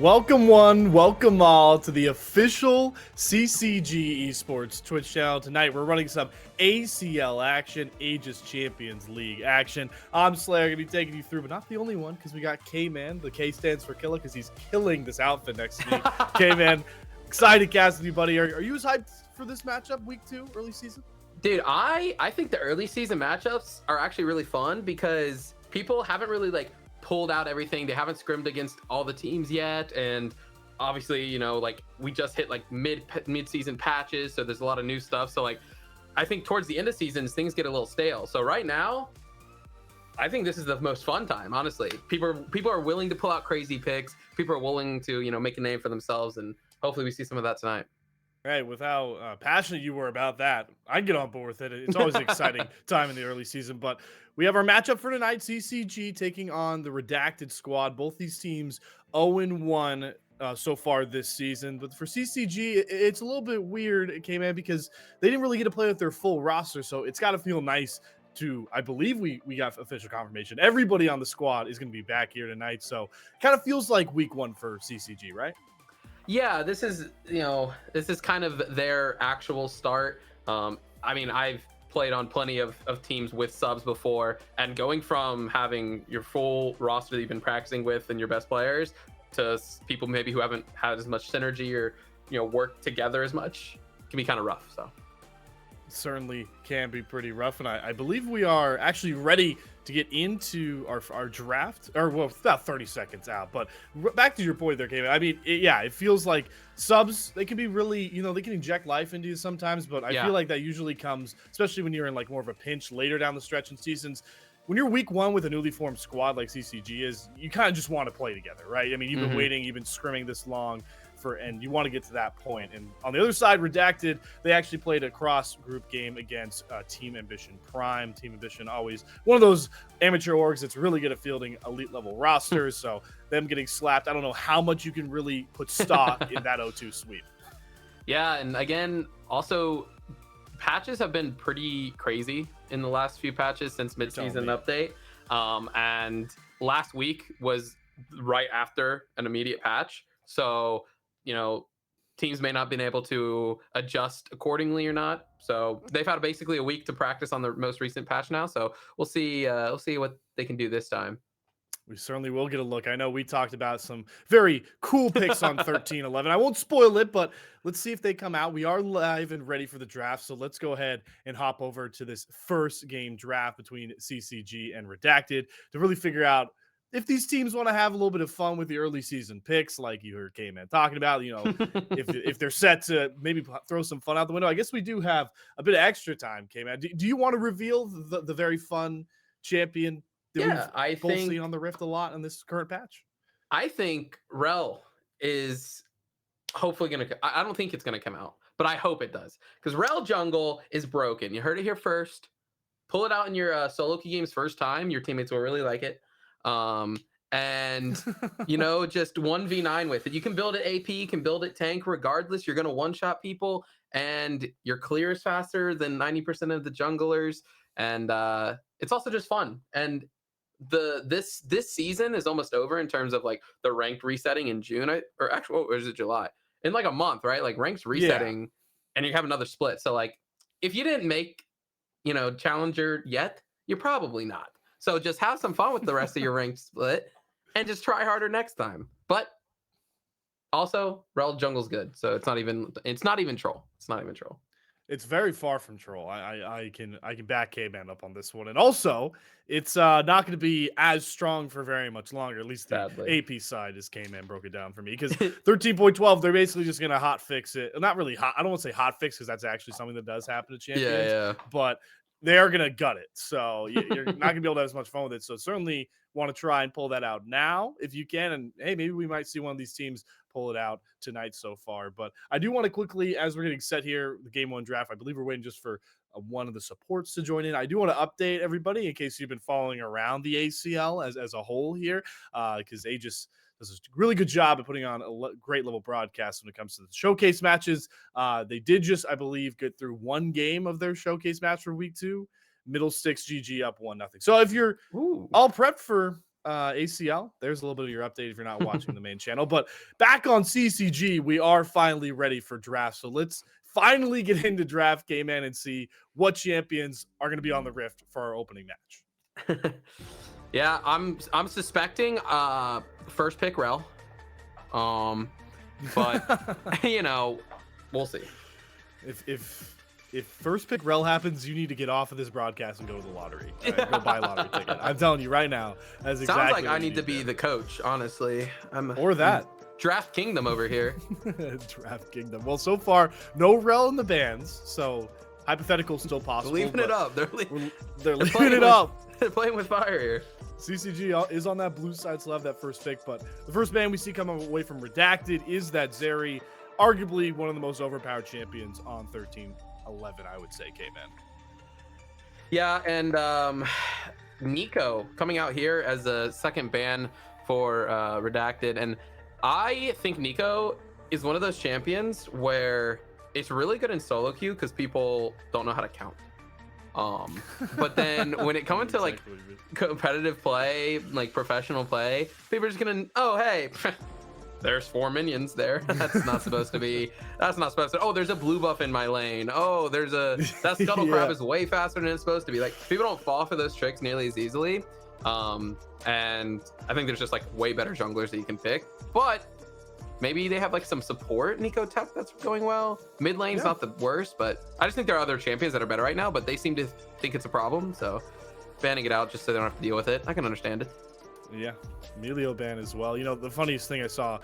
Welcome one, welcome all to the official CCG Esports Twitch channel. Tonight we're running some ACL action, Aegis Champions League action. I'm Slayer, gonna be taking you through, but not the only one, because we got K-Man. The K stands for killer, because he's killing this outfit next to me. K-Man, excited to cast with you, buddy. Are you as hyped for this matchup, week 2, early season? Dude, I think the early season matchups are actually really fun because people haven't really pulled out everything. They haven't scrimmed against all the teams yet, and obviously, we just hit mid-season patches, so there's a lot of new stuff. So I think towards the end of seasons things get a little stale. So right now, I think this is the most fun time, honestly. People are willing to pull out crazy picks. People are willing to make a name for themselves, and hopefully we see some of that tonight. Right, with how passionate you were about that, I'd get on board with it. It's always an exciting time in the early season. But we have our matchup for tonight, CCG taking on the Redacted squad. Both these teams 0-1 so far this season. But for CCG, it's a little bit weird, it came in, because they didn't really get to play with their full roster. So it's got to feel nice to, I believe we got official confirmation. Everybody on the squad is going to be back here tonight. So it kind of feels like week 1 for CCG, right? Yeah, this is kind of their actual start. I mean, I've played on plenty of teams with subs before, and going from having your full roster that you've been practicing with and your best players to people maybe who haven't had as much synergy or worked together as much can be kind of rough. So certainly can be pretty rough, and I believe we are actually ready to get into our draft, or well, about 30 seconds out. But back to your point there, Kevin. I mean, it feels like subs, they can be really, they can inject life into you sometimes, but I feel like that usually comes, especially when you're in more of a pinch later down the stretch in seasons. When you're week 1 with a newly formed squad like CCG is, you kind of just want to play together, right? I mean, you've been waiting, you've been scrimming this long, and you want to get to that point. And on the other side, Redacted, they actually played a cross-group game against Team Ambition Prime. Team Ambition, always one of those amateur orgs that's really good at fielding elite-level rosters, so them getting slapped, I don't know how much you can really put stock in that 0-2 sweep. Yeah, and again, also, patches have been pretty crazy in the last few patches since mid-season update. And last week was right after an immediate patch. So teams may not have been able to adjust accordingly or not. So they've had basically a week to practice on the most recent patch now. So we'll see what they can do this time. We certainly will get a look. I know we talked about some very cool picks on 13-11. I won't spoil it, but let's see if they come out. We are live and ready for the draft, so let's go ahead and hop over to this first game draft between CCG and Redacted to really figure out if these teams want to have a little bit of fun with the early season picks, like you heard K-Man talking about, if they're set to maybe throw some fun out the window. I guess we do have a bit of extra time, K-Man. Do you want to reveal the very fun champion that we've both seen on the Rift a lot in this current patch? I think Rel is hopefully going to... I don't think it's going to come out, but I hope it does. Because Rel Jungle is broken. You heard it here first. Pull it out in your solo queue games first time. Your teammates will really like it. And just 1v9 with it. You can build it AP, you can build it tank. Regardless, you're going to one-shot people, and your clear is faster than 90% of the junglers. And it's also just fun. And this season is almost over in terms of the ranked resetting in June, or is it July? In a month, right? Ranks resetting, and you have another split. So if you didn't make challenger yet, you're probably not. So just have some fun with the rest of your ranked split and just try harder next time. But also, Rel Jungle's good, so it's not even troll. It's not even troll. It's very far from troll. I can back K-Man up on this one. And also, it's not going to be as strong for very much longer. At least the AP side, as K-Man broke it down for me. Because 13.12, they're basically just going to hot fix it. Not really hot. I don't want to say hot fix because that's actually something that does happen to champions. Yeah. But they are going to gut it. So you're not going to be able to have as much fun with it. So certainly want to try and pull that out now if you can. And hey, maybe we might see one of these teams pull it out tonight so far. But I do want to quickly, as we're getting set here, the game 1 draft, I believe we're waiting just for one of the supports to join in. I do want to update everybody in case you've been following around the ACL as a whole here, because Aegis does a really good job of putting on a great level broadcast when it comes to the showcase matches. They did just, I believe, get through one game of their showcase match for week 2. Middle Sticks GG up 1-0. So if you're all prepped for ACL. There's a little bit of your update if you're not watching the main channel. But back on CCG, we are finally ready for draft. So let's finally get into draft, game man, and see what champions are going to be on the Rift for our opening match. Yeah, I'm suspecting first pick Rel. But you know, we'll see. If first pick Rel happens, you need to get off of this broadcast and go to the lottery. Right? Go buy a lottery ticket. I'm telling you right now. That's Sounds exactly like I need to be the coach, honestly. Or that. Draft Kingdom over here. Draft Kingdom. Well, so far, no Rel in the bans, so hypothetical still possible. Leaving it up. They're leaving it up. They're playing with fire here. CCG is on that blue side, so have that first pick. But the first ban we see coming away from Redacted is that Zeri, arguably one of the most overpowered champions on 13-11, I would say, K-Man. Yeah, and Nico coming out here as a second ban for Redacted. And I think Nico is one of those champions where it's really good in solo queue because people don't know how to count. But then when it comes to like competitive play, like professional play, people are just gonna, oh hey, there's 4 minions there. That's not supposed to be. That's not supposed to. Oh, there's a blue buff in my lane. Oh, there's a that scuttle crab is way faster than it's supposed to be. Like people don't fall for those tricks nearly as easily. And I think there's just like way better junglers that you can pick. But maybe they have like some support Nico tech that's going well. Mid lane's not the worst, but I just think there are other champions that are better right now, but they seem to think it's a problem. So banning it out just so they don't have to deal with it. I can understand it. Yeah, Emilio ban as well. You know, the funniest thing I saw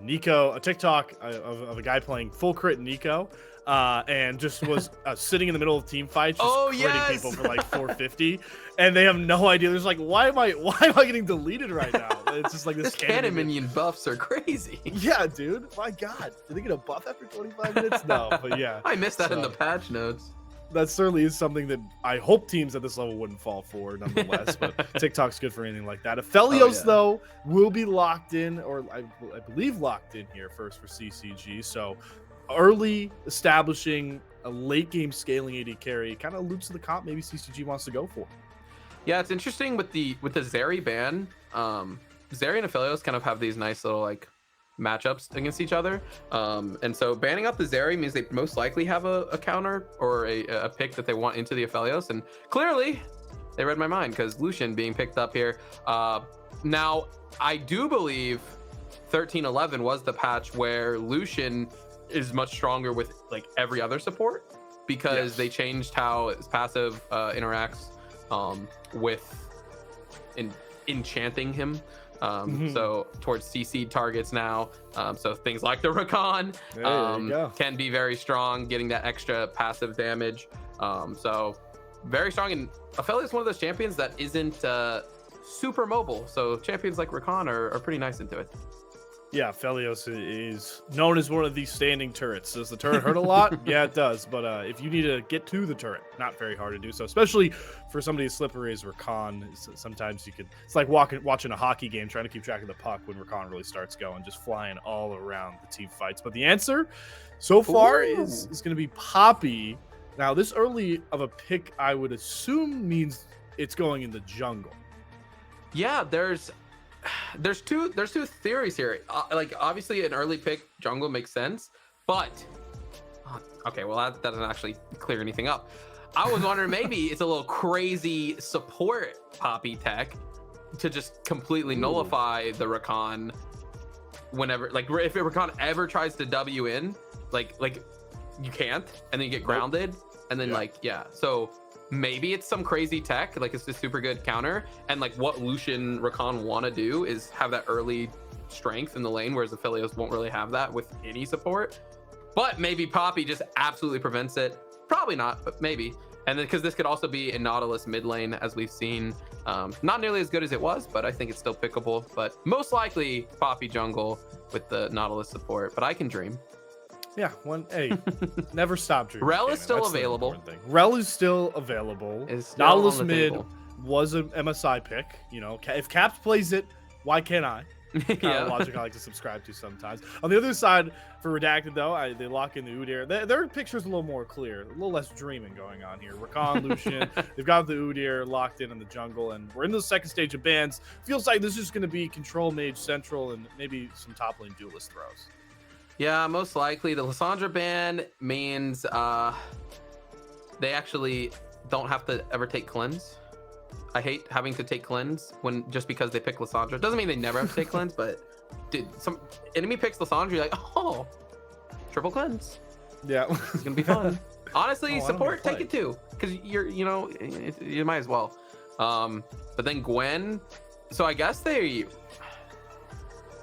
Nico, a TikTok of a guy playing full crit Nico, and just was sitting in the middle of team fights, just critting people for like 450, and they have no idea. There's like, why am I getting deleted right now? It's just like this cannon minion buffs are crazy. Yeah, dude. My God, did they get a buff after 25 minutes? No, but yeah, I missed that in the patch notes. That certainly is something that I hope teams at this level wouldn't fall for, nonetheless. But TikTok's good for anything like that. Aphelios, though, will be locked in, or I believe locked in here first for CCG. So early establishing a late game scaling AD carry kind of alludes to the comp maybe CCG wants to go for. Yeah, it's interesting with the Zeri ban. Zeri and Aphelios kind of have these nice little like matchups against each other, and so banning out the Zeri means they most likely have a counter or a pick that they want into the Aphelios, and clearly they read my mind because Lucian being picked up here. Now I do believe 13-11 was the patch where Lucian is much stronger with like every other support because they changed how his passive interacts with enchanting him. So towards CC targets now, so things like the Rakan can be very strong, getting that extra passive damage. So very strong, and Aphelios is one of those champions that isn't super mobile, so champions like Rakan are pretty nice into it. Yeah, Aphelios is known as one of these standing turrets. Does the turret hurt a lot? Yeah, it does. But if you need to get to the turret, not very hard to do so, especially for somebody as slippery as Rakan. Sometimes it's like watching a hockey game, trying to keep track of the puck when Rakan really starts going, just flying all around the team fights. But the answer so far is going to be Poppy. Now, this early of a pick, I would assume means it's going in the jungle. Yeah, there's two theories here. Like obviously an early pick jungle makes sense, but okay, well that doesn't actually clear anything up. I was wondering maybe it's a little crazy support Poppy tech to just completely nullify the Rakan whenever, like if Rakan ever tries to W in, like you can't, and then you get grounded, and then so maybe it's some crazy tech, like it's a super good counter, and like what Lucian Rakan want to do is have that early strength in the lane, whereas Aphelios won't really have that with any support. But maybe Poppy just absolutely prevents it. Probably not, but maybe. And then because this could also be a Nautilus mid lane, as we've seen, not nearly as good as it was, but I think it's still pickable. But most likely Poppy jungle with the Nautilus support, but I can dream. Yeah, never stop dreaming. Rel is still available. Rel is still available. Nautilus mid was a MSI pick. You know, if Caps plays it, why can't I? Kind of logic I like to subscribe to sometimes. On the other side, for Redacted though, they lock in the Udyr. Their picture's a little more clear, a little less dreaming going on here. Rakan, Lucian, they've got the Udyr locked in the jungle, and we're in the second stage of bans. Feels like this is going to be control mage central and maybe some top lane duelist throws. Yeah, most likely the Lissandra ban means they actually don't have to ever take cleanse. I hate having to take cleanse when just because they pick Lissandra. Doesn't mean they never have to take cleanse, but dude, some enemy picks Lissandra, you're like, oh, triple cleanse. Yeah, it's gonna be fun. Honestly, support, take it too, because you might as well. But then Gwen, so I guess I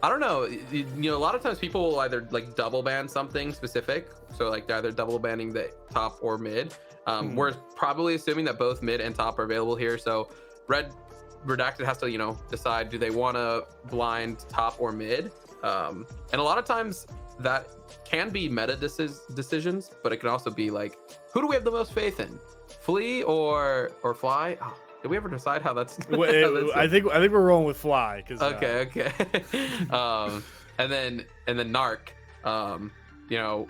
don't know. A lot of times people will either like double ban something specific, so like they're either double banning the top or mid. We're probably assuming that both mid and top are available here. So Redacted has to, decide, do they want to blind top or mid? And a lot of times that can be meta decisions, but it can also be like, who do we have the most faith in? Flee or Fly? Oh, did we ever decide how that's? I think we're rolling with Fly. Okay. And then Narc.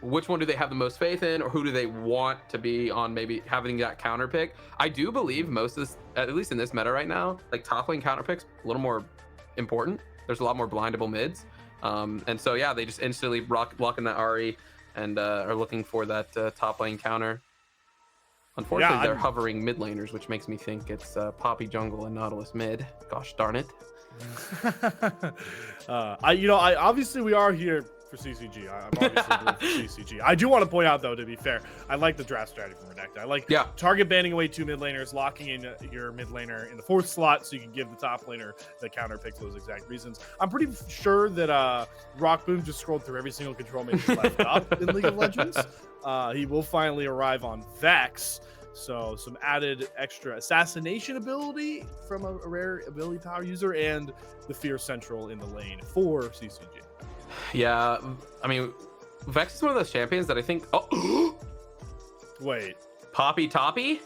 Which one do they have the most faith in, or who do they want to be on maybe having that counter pick? I do believe most of this, at least in this meta right now, like top lane counter picks a little more important. There's a lot more blindable mids. And so, yeah, they just instantly lock in that Ahri and are looking for that top lane counter. Unfortunately, they're hovering mid laners, which makes me think it's Poppy jungle and Nautilus mid. Gosh darn it. I obviously we are here for CCG. I'm obviously rooting for CCG. I do want to point out, though, to be fair, I like the draft strategy from Redacted. I like target banning away 2 mid laners, locking in your mid laner in the 4th slot so you can give the top laner the counter pick for those exact reasons. I'm pretty sure that Rock Boom just scrolled through every single control mage left up in League of Legends. He will finally arrive on Vex. So some added extra assassination ability from a rare ability power user and the Fear Central in the lane for CCG. Yeah, I mean, Vex is one of those champions that I think. Oh, wait, Poppy Toppy?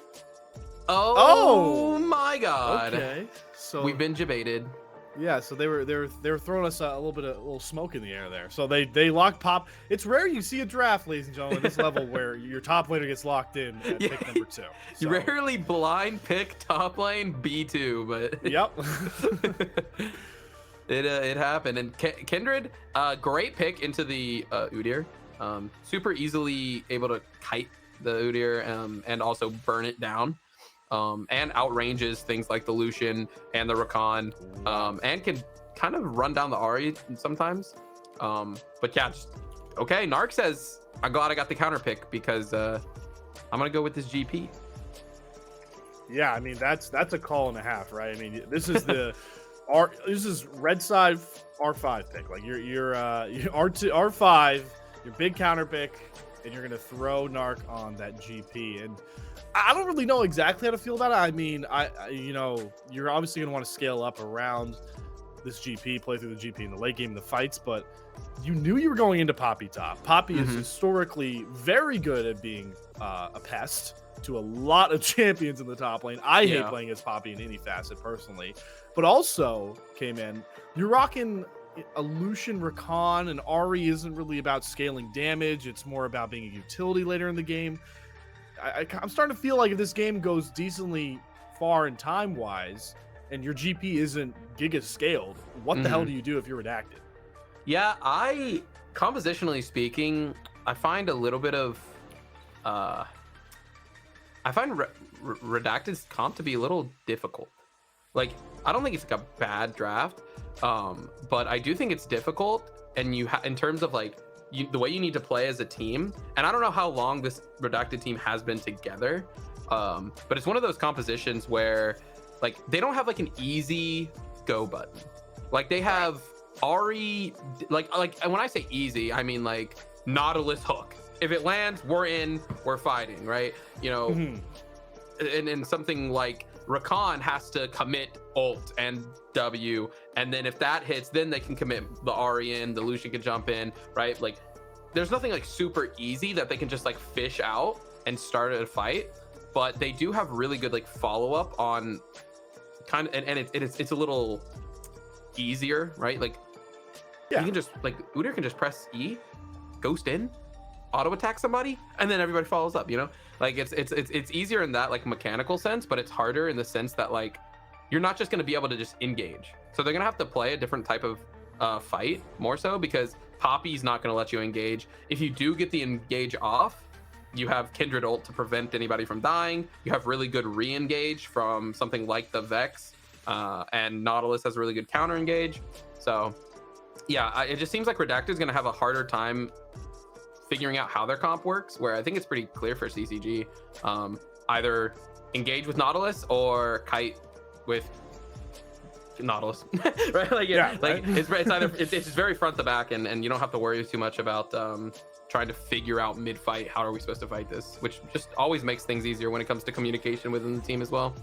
Oh my God! Okay, so we've been debated. Yeah, so they were throwing us a little smoke in the air there. So they locked Pop. It's rare you see a draft, ladies and gentlemen, at this level where your top laner gets locked in at pick number 2. So. You rarely blind pick top lane B2, but yep. It happened. And Kindred, great pick into the Udyr. Super easily able to kite the Udyr and also burn it down. And outranges things like the Lucian and the Rakan, and can kind of run down the Ahri sometimes. But yeah, okay. Narc says, I'm glad I got the counter pick because I'm gonna go with this GP. Yeah, I mean that's a call and a half, right? I mean this is the this is red side R5 pick. Like your R2 R5, your big counter pick, and you're gonna throw Narc on that GP. And I don't really know exactly how to feel about it. I mean, you're obviously going to want to scale up around this GP, play through the GP in the late game, the fights, but you knew you were going into Poppy top. Poppy is historically very good at being a pest to a lot of champions in the top lane. I hate playing as Poppy in any facet personally, but also, K-Man, you're rocking a Lucian Rakan, and Ahri isn't really about scaling damage. It's more about being a utility later in the game. I'm starting to feel like if this game goes decently far in time-wise and your GP isn't giga scaled, what the hell do you do if you're Redacted? Yeah, compositionally speaking, I find a little bit of... I find Redacted's comp to be a little difficult. Like, I don't think it's like a bad draft, but I do think it's difficult, and in terms of like, the way you need to play as a team, and I don't know how long this Redacted team has been together, but it's one of those compositions where like they don't have like an easy go button. Like they have Ahri, like and when I say easy, I mean like Nautilus hook. If it lands, we're in, we're fighting, right? And something like Rakan has to commit ult and W, and then if that hits, then they can commit the Ahri in, the Lucian can jump in, right? Like there's nothing like super easy that they can just like fish out and start a fight, but they do have really good like follow-up on kind of, and it's a little easier, right? Like You Yeah. can just like Udyr can just press E, ghost in, auto attack somebody, and then everybody follows up. You know, like it's easier in that like mechanical sense, but it's harder in the sense that like you're not just going to be able to just engage. So they're going to have to play a different type of fight more so, because Poppy's not going to let you engage. If you do get the engage off, you have Kindred ult to prevent anybody from dying. You have really good re-engage from something like the Vex, and Nautilus has a really good counter engage. So yeah, it just seems like Redacted is going to have a harder time figuring out how their comp works, where I think it's pretty clear for CCG. Either engage with Nautilus or kite with Nautilus, right? Like, Yeah, like right? it's either it's just very front to back, and you don't have to worry too much about trying to figure out mid fight how are we supposed to fight this, which just always makes things easier when it comes to communication within the team as well.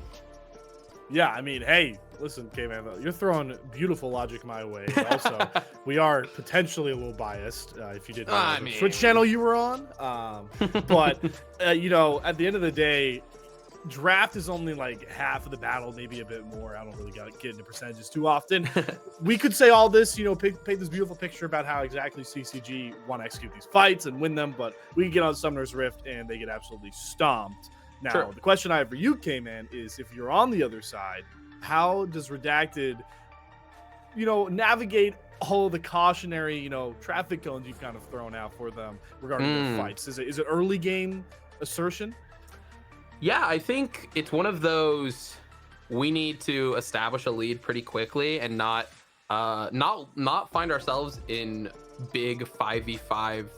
Yeah, I mean, hey, listen, K-Man, you're throwing beautiful logic my way. And also, we are potentially a little biased, if you didn't know the Twitch channel you were on. But, you know, at the end of the day, draft is only like half of the battle, maybe a bit more. I don't really get into percentages too often. We could say all this, you know, paint this beautiful picture about how exactly CCG want to execute these fights and win them, but we can get on Summoner's Rift and they get absolutely stomped. Now, Sure. The question I have for you, K-Man, is if you're on the other side, how does Redacted, you know, navigate all of the cautionary, you know, traffic cones you've kind of thrown out for them regarding their fights? Is it early game assertion? Yeah, I think it's one of those, we need to establish a lead pretty quickly and not find ourselves in big 5v5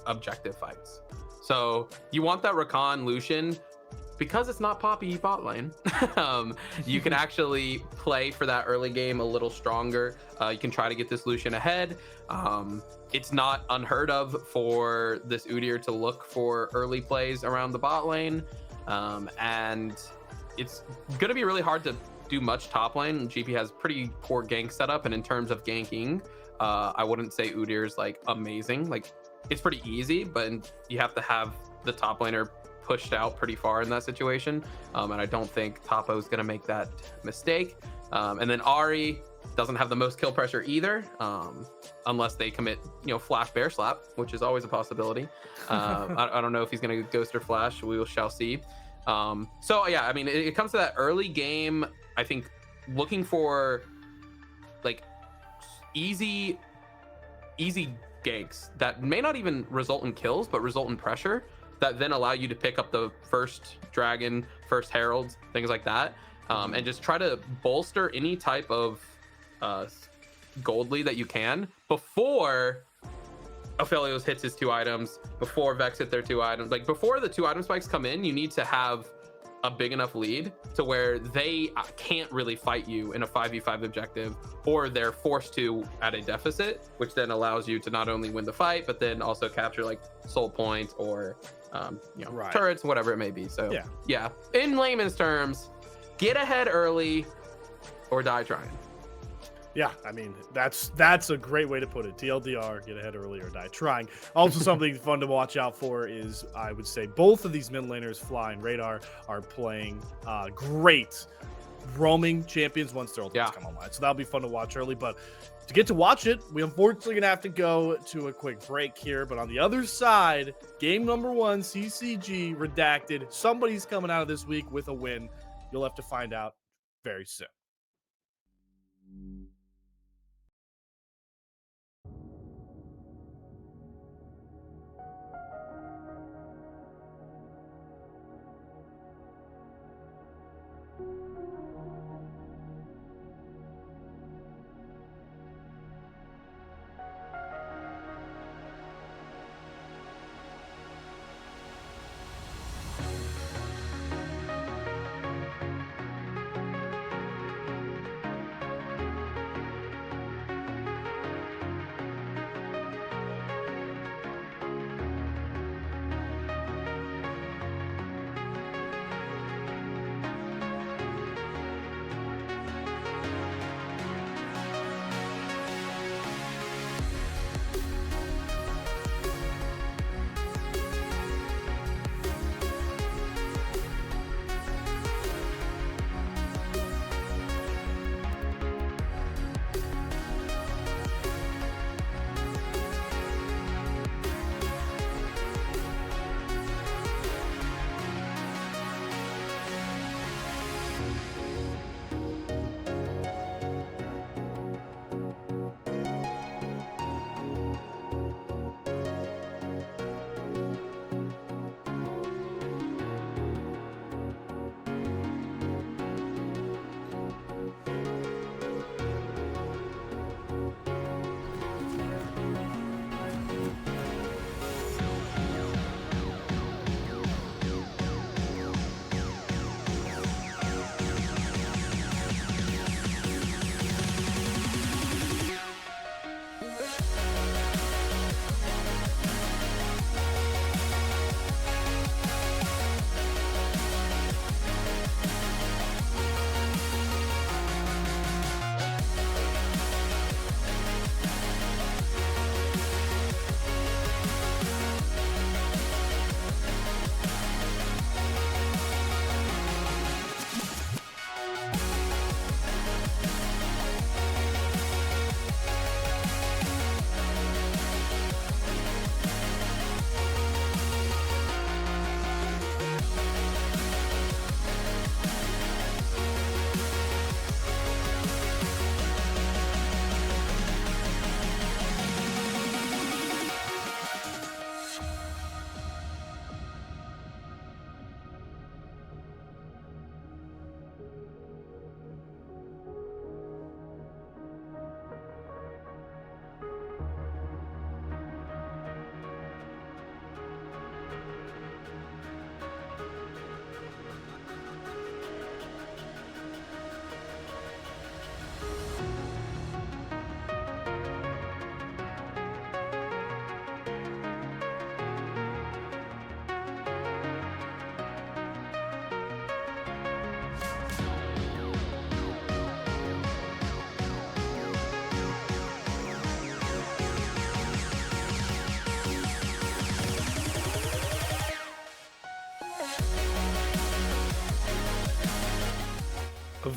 objective fights. So you want that Rakan Lucian, because it's not Poppy bot lane. You can actually play for that early game a little stronger. You can try to get this Lucian ahead. It's not unheard of for this Udyr to look for early plays around the bot lane. And it's going to be really hard to do much top lane. GP has pretty poor gank setup, and in terms of ganking, I wouldn't say Udyr's like amazing. Like, it's pretty easy, but you have to have the top laner pushed out pretty far in that situation. And I don't think Topo is going to make that mistake. And then Ahri doesn't have the most kill pressure either, unless they commit, you know, flash bear slap, which is always a possibility. I don't know if he's going to ghost or flash. We shall see. So yeah, I mean, it comes to that early game. I think looking for like easy ganks that may not even result in kills, but result in pressure that then allow you to pick up the first dragon, first heralds, things like that, and just try to bolster any type of gold lead that you can before Aphelios hits his 2 items, before Vex hit their 2 items. Like, before the 2 item spikes come in, you need to have a big enough lead to where they can't really fight you in a 5v5 objective, or they're forced to at a deficit, which then allows you to not only win the fight, but then also capture like soul points or you know, turrets, whatever it may be. So yeah, in layman's terms, get ahead early or die trying. Yeah, I mean, that's a great way to put it. TLDR, get ahead early or die trying. Also, something fun to watch out for is, I would say, both of these mid laners, Fly and Radar, are playing great roaming champions once their ultimates come online. So that'll be fun to watch early. But to get to watch it, we unfortunately going to have to go to a quick break here. But on the other side, game number 1, CCG, Redacted. Somebody's coming out of this week with a win. You'll have to find out very soon.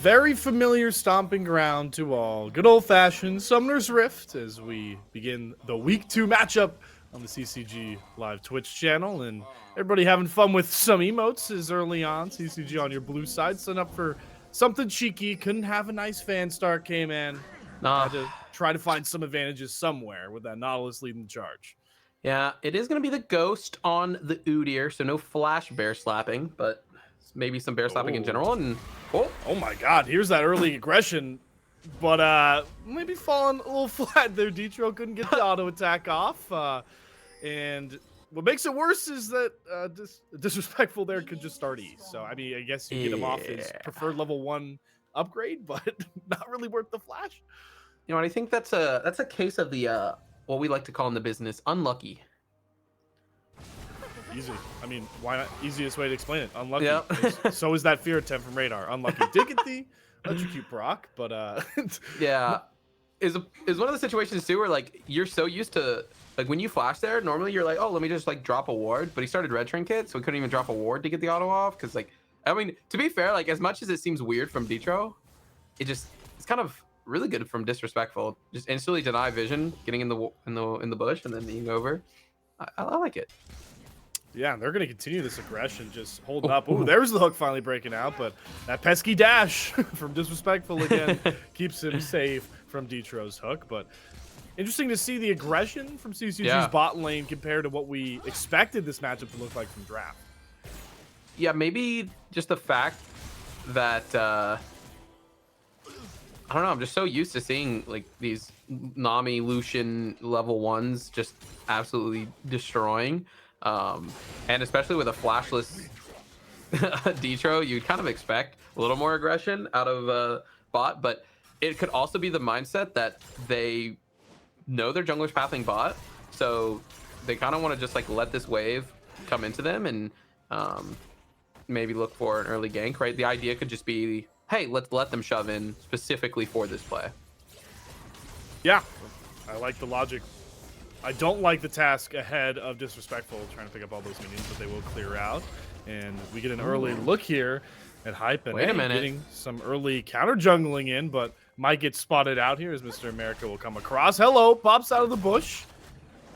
very familiar stomping ground to all. Good old-fashioned Summoner's Rift as we begin the Week 2 matchup on the CCG live Twitch channel. And everybody having fun with some emotes as early on. CCG on your blue side, set up for something cheeky. Couldn't have a nice fan start, K-Man. Had to try to find some advantages somewhere with that Nautilus leading the charge. Yeah, it is going to be the Ghost on the Udyr, so no flash bear slapping, but maybe some bear slapping in general. And oh my god, here's that early aggression, but maybe falling a little flat there. Detro couldn't get the auto attack off, and what makes it worse is that Disrespectful there could just start E. So I mean, I guess you get him off his preferred level 1 upgrade, but not really worth the flash. You know, I think that's a case of the what we like to call in the business unlucky. Easy. I mean, why not? Easiest way to explain it. Unlucky. Yep. So is that Fear attempt from Radar. Unlucky. Did get the electrocute proc, but yeah, is one of the situations too where like you're so used to like when you flash there, normally you're like, oh, let me just like drop a ward, but he started red trinket, so he couldn't even drop a ward to get the auto off because like I mean, to be fair, like as much as it seems weird from Detro, it's kind of really good from Disrespectful. Just instantly deny vision, getting in the bush and then being over. I like it. Yeah, they're going to continue this aggression, just holding up. Ooh, there's the hook finally breaking out, but that pesky dash from Disrespectful again keeps him safe from Detro's hook. But interesting to see the aggression from CCG's bot lane compared to what we expected this matchup to look like from draft. Yeah, maybe just the fact that I don't know, I'm just so used to seeing like these Nami Lucian level 1s just absolutely destroying. And especially with a flashless Detro, you'd kind of expect a little more aggression out of bot, but it could also be the mindset that they know their jungler's pathing bot, so they kind of want to just like let this wave come into them and maybe look for an early gank, right? The idea could just be, hey, let's let them shove in specifically for this play. Yeah, I like the logic. I don't like the task ahead of Disrespectful trying to pick up all those minions, but they will clear out. And we get an early look here at Hype. And wait a minute, getting some early counter jungling in, but might get spotted out here as Mr. America will come across. Hello, pops out of the bush.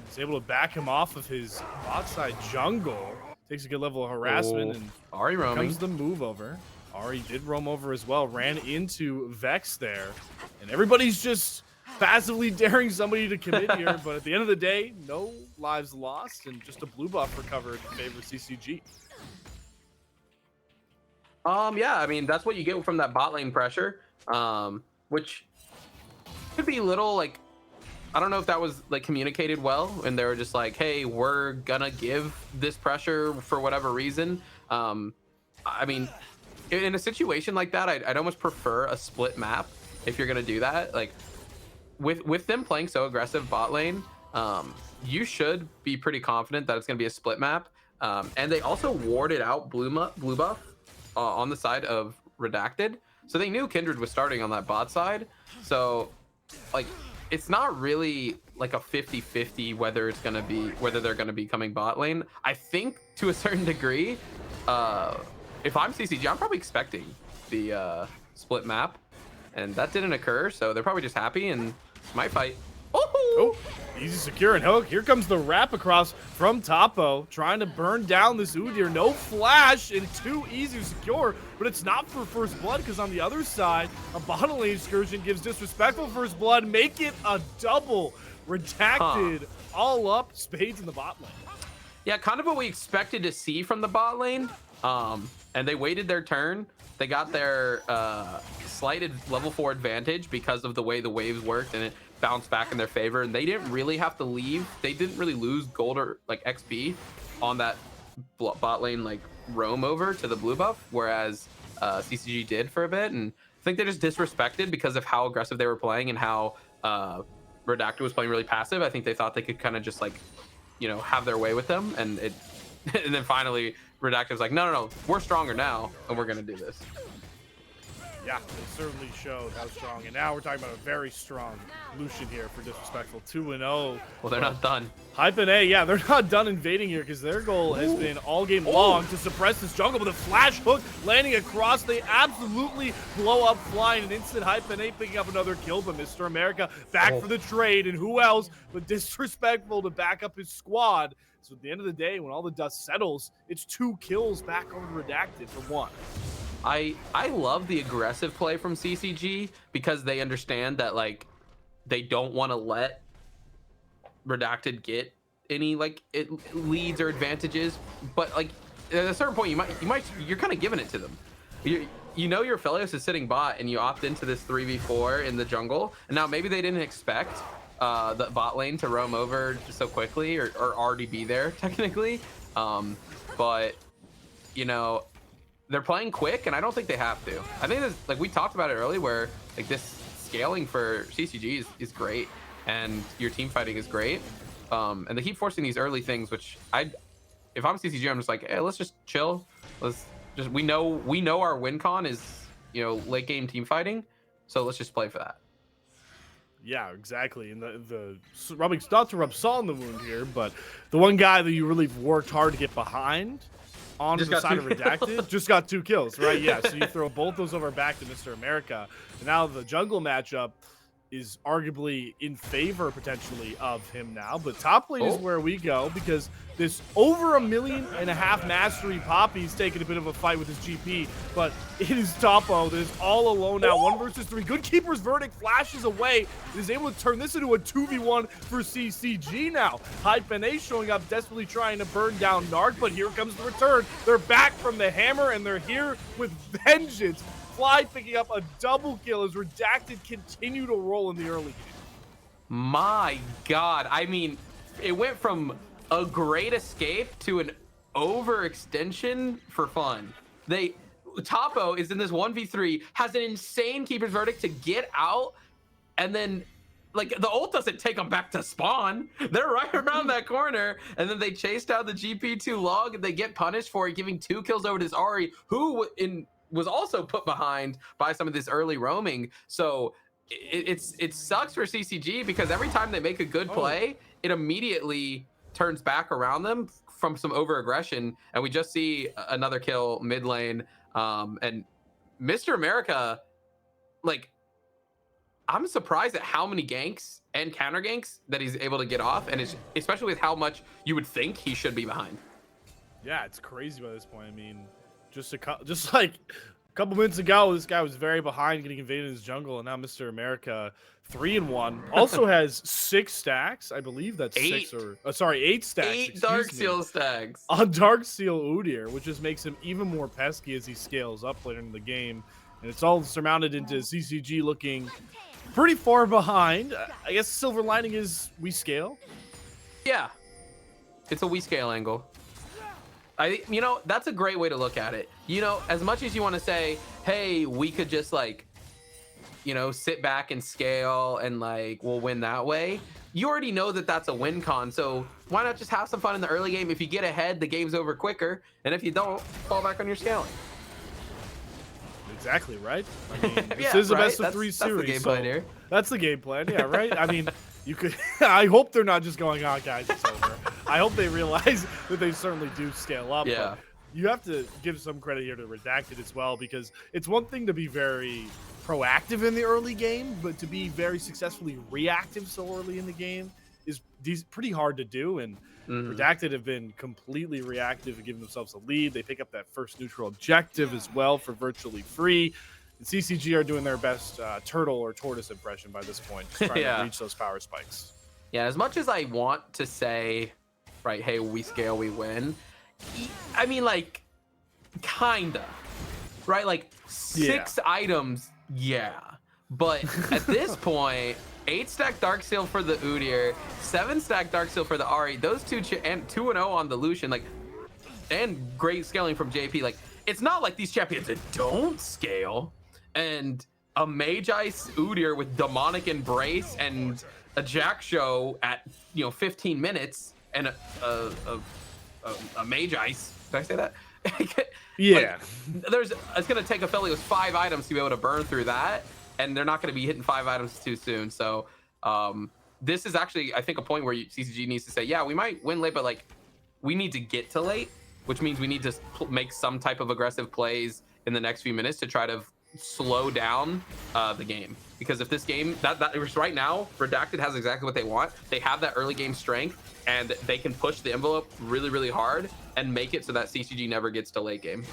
He's able to back him off of his bot side jungle. Takes a good level of harassment, and Ari roaming. Comes the move over. Ari did roam over as well, ran into Vex there. And everybody's just passively daring somebody to commit here, but at the end of the day, no lives lost and just a blue buff recovered in favor of CCG. Yeah, I mean that's what you get from that bot lane pressure, which could be little like, I don't know if that was like communicated well, and they were just like, hey, we're gonna give this pressure for whatever reason. I mean, in a situation like that, I'd almost prefer a split map if you're gonna do that. Like with them playing so aggressive bot lane, you should be pretty confident that it's going to be a split map. And they also warded out blue buff on the side of Redacted, so they knew Kindred was starting on that bot side. So like it's not really like a 50-50 whether they're going to be coming bot lane. I think to a certain degree, if I'm CCG, I'm probably expecting the split map. And that didn't occur, so they're probably just happy and might fight. Oh, easy secure and hook. Here comes the wrap across from Topo, trying to burn down this Udyr. No flash and too easy to secure, but it's not for first blood because on the other side, a bottom lane excursion gives Disrespectful first blood. Make it a double. Redacted all up, spades in the bot lane. Yeah, kind of what we expected to see from the bot lane. And they waited their turn. They got their slighted level 4 advantage because of the way the waves worked, and it bounced back in their favor. And they didn't really have to leave. They didn't really lose gold or like XP on that bot lane like roam over to the blue buff, whereas CCG did for a bit. And I think they just disrespected because of how aggressive they were playing and how Redacted was playing really passive. I think they thought they could kind of just like, you know, have their way with them, and it and then finally Redacted was like, no, we're stronger now and we're gonna do this. Yeah, they certainly showed how strong. And now we're talking about a very strong Lucian here for Disrespectful. 2-0. Well, they're not done. Hype and A, yeah, they're not done invading here because their goal has been all game long to suppress this jungle with a flash hook landing across. They absolutely blow up flying. An instant Hype and A picking up another kill, but Mr. America back for the trade. And who else but Disrespectful to back up his squad. So at the end of the day, when all the dust settles, it's 2 kills back over Redacted for 1. I love the aggressive play from CCG because they understand that like they don't want to let Redacted get any like leads or advantages, but like at a certain point you're kind of giving it to them. You know your Phelios is sitting bot and you opt into this 3v4 in the jungle, and now maybe they didn't expect the bot lane to roam over so quickly or already be there technically, but you know they're playing quick, and I don't think they have to. I think this, like we talked about it earlier, where like this scaling for CCG is great, and your team fighting is great, and they keep forcing these early things, which if I'm CCG, I'm just like, hey, let's just chill. We know our win con is, you know, late game team fighting, so let's just play for that. Yeah, exactly. And the rubbing, not to rub salt in the wound here, but the one guy that you really worked hard to get behind on the side of Redacted just got 2 kills, right? Yeah, so you throw both those over back to Mr. America. And now the jungle matchup is arguably in favor potentially of him now. But top lane is where we go because this over 1.5 million mastery Poppy's taking a bit of a fight with his GP, but it is Topo that is all alone now. 1 versus 3. Good Keeper's Verdict flashes away and is able to turn this into a 2v1 for CCG now. Hype and A showing up, desperately trying to burn down Narc, but here comes the return. They're back from the hammer and they're here with vengeance. Fly picking up a double kill as Redacted continue to roll in the early game. My God, I mean, it went from a great escape to an overextension for fun. Topo is in this 1v3, has an insane Keeper's Verdict to get out, and then like the ult doesn't take them back to spawn. They're right around that corner, and then they chase down the GP2 log, and they get punished for it, giving 2 kills over to this Ahri, who was also put behind by some of this early roaming. So it sucks for CCG because every time they make a good play, it immediately turns back around them from some over aggression, and we just see another kill mid lane. And Mr. America, like, I'm surprised at how many ganks and counter ganks that he's able to get off, and it's especially with how much you would think he should be behind. Yeah, it's crazy by this point. I mean, just like a couple minutes ago, this guy was very behind, getting invaded in his jungle, and now Mr. America 3-1 also has 6 stacks. I believe that's 8 stacks. 8 Dark Seal stacks on Dark Seal Udyr, which just makes him even more pesky as he scales up later in the game. And it's all surmounted into CCG looking pretty far behind. I guess the silver lining is we scale. Yeah, it's a we scale angle. You know, that's a great way to look at it. You know, as much as you want to say, hey, we could just like, you know, sit back and scale and like we'll win that way. You already know that that's a win con, so why not just have some fun in the early game? If you get ahead, the game's over quicker, and if you don't, fall back on your scaling. Exactly, right? I mean, this is a best of 3 series. That's the game plan here. That's the game plan, yeah, right? I mean, you could. I hope they're not just going, "Oh, guys, it's over." I hope they realize that they certainly do scale up. Yeah. But you have to give some credit here to Redacted as well, because it's one thing to be very proactive in the early game, but to be very successfully reactive so early in the game is pretty hard to do. And Redacted have been completely reactive and giving themselves a lead. They pick up that first neutral objective as well for virtually free. And CCG are doing their best turtle or tortoise impression by this point, just trying to reach those power spikes. Yeah, as much as I want to say, right, hey, we scale, we win. I mean, like, kinda, right? Like 6 items, yeah. But at this point, 8 stack Dark Seal for the Udyr, 7 stack Dark Seal for the Ahri. Those two and 2-0 on the Lucian, like, and great scaling from JP. Like, it's not like these champions that don't scale. And a Mage Ice Udyr with Demonic Embrace and a Jack Show at 15 minutes and a Mage Ice. Did I say that? Yeah. Like, it's gonna take a Felios 5 items to be able to burn through that, and they're not gonna be hitting 5 items too soon. So this is actually, I think, a point where CCG needs to say, yeah, we might win late, but like we need to get to late, which means we need to make some type of aggressive plays in the next few minutes to try to slow down the game. Because if this game, that right now, Redacted has exactly what they want. They have that early game strength, and they can push the envelope really, really hard and make it so that CCG never gets to late game.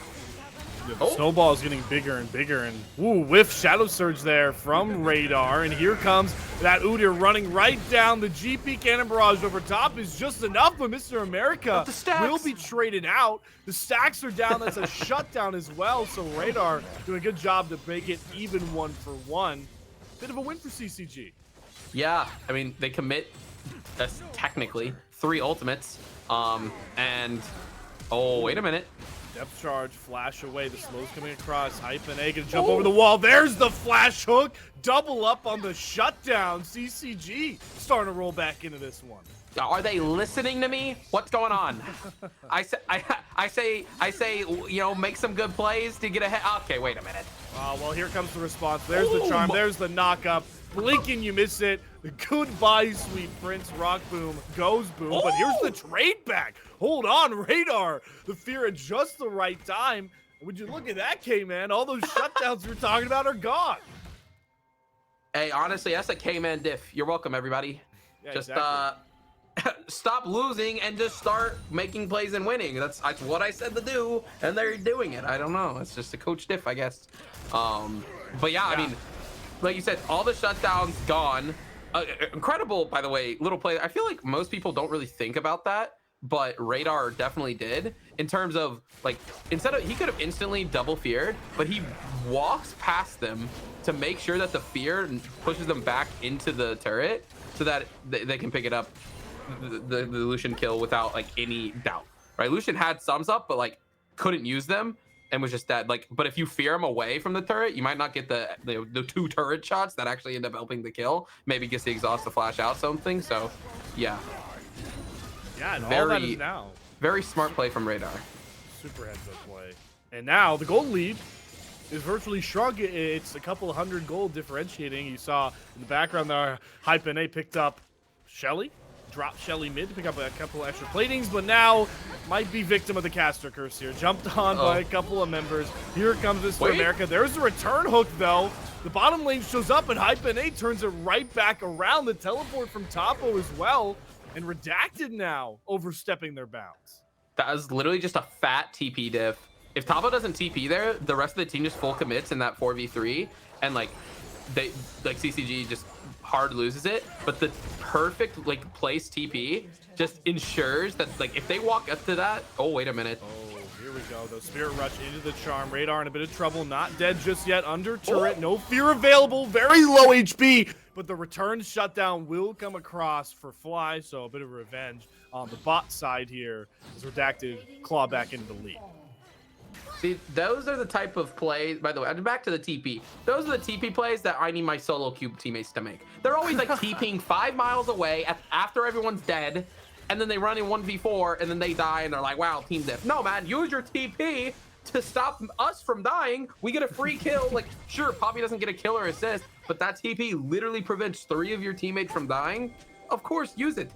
Yeah, the snowball is getting bigger and bigger, and woo, whiff Shadow Surge there from Radar, and here comes that Udyr running right down. The GP Cannon Barrage over top is just enough, but Mr. America will be traded out. The stacks are down. That's a shutdown as well, so Radar doing a good job to make it even 1-for-1. Bit of a win for CCG. Yeah, I mean, they commit technically 3 ultimates, and oh, wait a minute. Depth charge, flash away. The slow's coming across. Hype and A gonna jump over the wall. There's the flash hook. Double up on the shutdown. CCG starting to roll back into this one. Are they listening to me? What's going on? I say, you know, make some good plays to get ahead. Okay, wait a minute. Well, here comes the response. There's the charm. There's the knock up. Blinking, you miss it. Goodbye, sweet prince. Rock boom goes boom. But here's the trade back. Hold on, Radar. The fear at just the right time. Would you look at that, K-Man? All those shutdowns we were talking about are gone. Hey, honestly, that's a K-Man diff. You're welcome, everybody. Yeah, just exactly. Stop losing and just start making plays and winning. That's what I said to do, and they're doing it. I don't know. It's just a coach diff, I guess. But yeah, I mean, like you said, all the shutdowns gone. Incredible, by the way, little play. I feel like most people don't really think about that, but Radar definitely did. In terms of, like, instead of, he could have instantly double feared, but he walks past them to make sure that the fear pushes them back into the turret so that they can pick it up, the Lucian kill, without like any doubt, right? Lucian had sums up, but like couldn't use them and was just dead. Like, but if you fear him away from the turret, you might not get the 2 turret shots that actually end up helping the kill. Maybe gets the exhaust to flash out something. So yeah, and all that is now very smart play from Radar. Super heads up play, and now the gold lead is virtually shrunk. It's a couple of 100 gold differentiating. You saw in the background there, Hype and A picked up Shelly. Dropped Shelly mid to pick up a couple of extra platings, but now might be victim of the caster curse here. Jumped on by a couple of members. Here comes Mr. America. There's the return hook, though. The bottom lane shows up, and Hype and A turns it right back around. The teleport from Topo as well. And Redacted now overstepping their bounds. That was literally just a fat TP diff. If Topo doesn't TP there, the rest of the team just full commits in that 4v3, and like CCG just hard loses it. But the perfect like place TP just ensures that, like, if they walk up to that, oh wait a minute. Oh, here we go. The Spirit Rush into the charm. Radar in a bit of trouble. Not dead just yet. Under turret. No fear available. Very low HP. But the return shutdown will come across for Fly. So a bit of revenge on the bot side here as Redacted claw back into the lead. See, those are the type of plays, by the way, back to the TP. Those are the TP plays that I need my solo cube teammates to make. They're always like TPing 5 miles away after everyone's dead, and then they run in 1v4, and then they die, and they're like, wow, team diff. No, man, use your TP to stop us from dying. We get a free kill. Like, sure, Poppy doesn't get a kill or assist, but that TP literally prevents 3 of your teammates from dying. Of course, use it.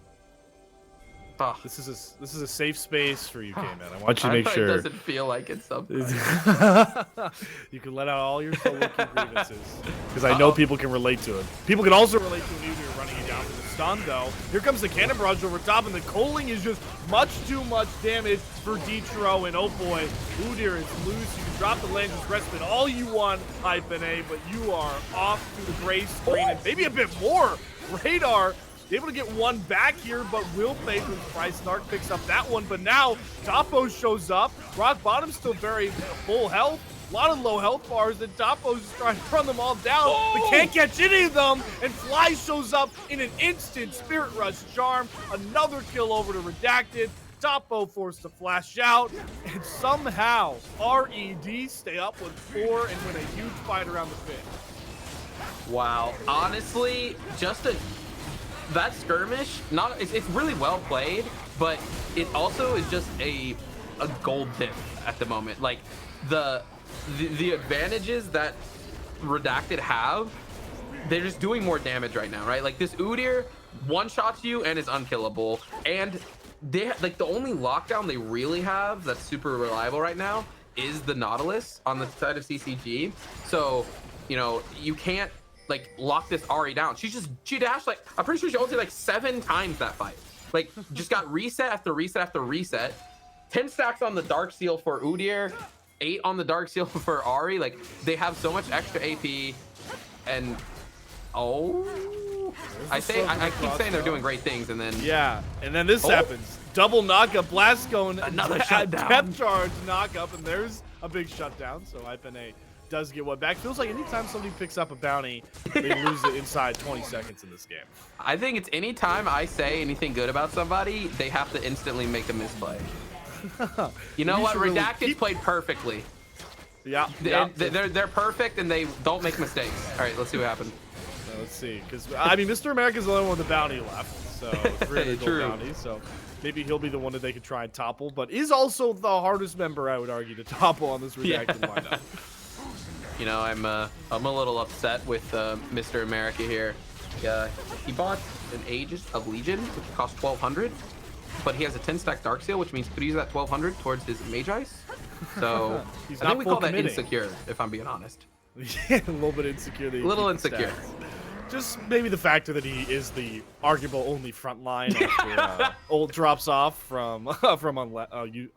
Oh. This is a safe space for you, K-Man. I want you to make sure. It doesn't feel like it sometimes. You can let out all your solo queue grievances, because I know people can relate to it. People can also relate to an Udyr running you down for the stun, though. Here comes the cannon barrage over top, and the culling is just much too much damage for Detro, and oh boy, Udyr is loose. You can drop the Lance's Respite all you want, Hype and A, but you are off to the gray screen, and maybe a bit more. Radar able to get one back here, but will pay for the price. Snark picks up that one, but now Topo shows up. Rock Bottom's still very full health. A lot of low health bars, and Topo's just trying to run them all down, but can't catch any of them, and Fly shows up in an instant. Spirit Rush Charm, another kill over to Redacted. Topo forced to flash out, and somehow RED stay up with 4 and win a huge fight around the pit. Wow, honestly, that skirmish, it's really well played, but it also is just a a gold diff at the moment. Like the advantages that Redacted have, they're just doing more damage right now, right? Like this Udyr one-shots you and is unkillable, and they like the only lockdown they really have that's super reliable right now is the Nautilus on the side of CCG. So, you know, you can't like lock this Ahri down. She dashed like, I'm pretty sure she ulted like 7 times that fight. Like just got reset after reset after reset. 10 stacks on the Dark Seal for Udyr, 8 on the Dark Seal for Ahri. Like they have so much extra AP, and I keep saying they're doing great things, and then and then this happens. Double knockup, Blast going another shutdown. Depth charge knockup, and there's a big shutdown. So Hyphen does get one back. Feels like anytime somebody picks up a bounty, they lose it inside 20 seconds in this game. I think it's anytime I say anything good about somebody, they have to instantly make a misplay. You know what? Redacted played perfectly. Yeah, they're perfect and they don't make mistakes. All right, let's see what happens. Let's see, because I mean, Mr. America's the only one with the bounty left, so 3 bounties. So maybe he'll be the one that they could try and topple, but is also the hardest member, I would argue, to topple on this Redacted lineup. You know, I'm a little upset with Mr. America here. He bought an Aegis of Legion, which costs 1,200, but he has a 10-stack Dark Seal, which means he could use that 1,200 towards his Mage Ice. So I think we call that insecure, if I'm being honest. Yeah, a little bit insecure. A little insecure. Just maybe the factor that he is the arguable only front line after ult drops off from